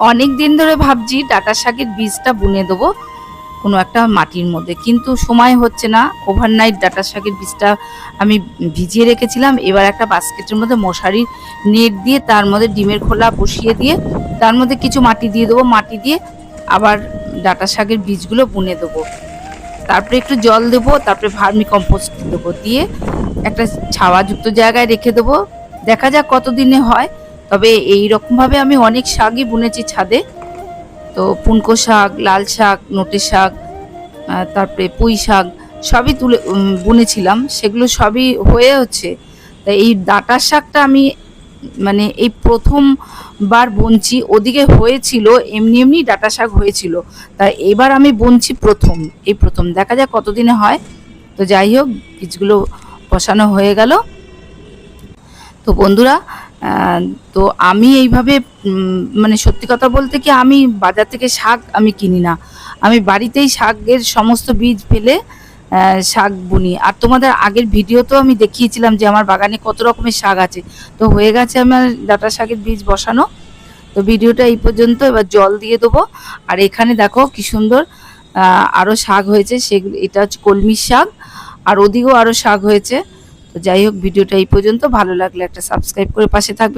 অনেক দিন ধরে ভাবছি ডাঁটা শাকের বীজটা বুনে দেবো কোনো একটা মাটির মধ্যে, কিন্তু সময় হচ্ছে না। ওভারনাইট ডাঁটা শাকের বীজটা আমি ভিজিয়ে রেখেছিলাম। এবার একটা বাস্কেটের মধ্যে মশারির নেট দিয়ে তার মধ্যে ডিমের খোলা বসিয়ে দিয়ে তার মধ্যে কিছু মাটি দিয়ে দেবো। মাটি দিয়ে আবার ডাঁটা শাকের বীজগুলো বুনে দেবো। তারপরে একটু জল দেবো, তারপরে ভার্মি কম্পোস্ট দেবো, দিয়ে একটা ছাওয়াযুক্ত জায়গায় রেখে দেবো। দেখা যাক কতদিনে হয়। তবে এই রকমভাবে আমি অনেক শাকই বুনেছি ছাদে। তো পুনকো শাক, লাল শাক, নোটে শাক, তারপরে পুঁই শাক সবই বুনেছিলাম, সেগুলো সবই হয়ে হচ্ছে। তাই এই ডাঁটার শাকটা আমি মানে এই প্রথমবার বুনছি। ওদিকে হয়েছিল এমনি এমনি ডাঁটা শাক হয়েছিল, তাই এবার আমি বুনছি এই প্রথম দেখা যাক কতদিনে হয়। তো যাই হোক, বীজগুলো বসানো হয়ে গেল। তো বন্ধুরা, তো আমি এইভাবে মানে সত্যি কথা বলতে কি, আমি বাজার থেকে শাক আমি কিনি না। আমি বাড়িতেই শাকের সমস্ত বীজ ফেলে শাক বুনি। আর তোমাদের আগের ভিডিওতেও আমি দেখিয়েছিলাম যে আমার বাগানে কত রকমের শাক আছে। তো হয়ে গেছে আমার ডাঁটা শাকের বীজ বসানো। তো ভিডিওটা এই পর্যন্ত। এবার জল দিয়ে দেবো। আর এখানে দেখো কি সুন্দর আরও শাক হয়েছে, সেগুলো এটা হচ্ছে কলমির শাক, আর ওদিকেও আরও শাক হয়েছে। তো যাই হোক, ভিডিওটা এই পর্যন্ত। ভালো লাগলে একটা সাবস্ক্রাইব করে পাশে থাকবে।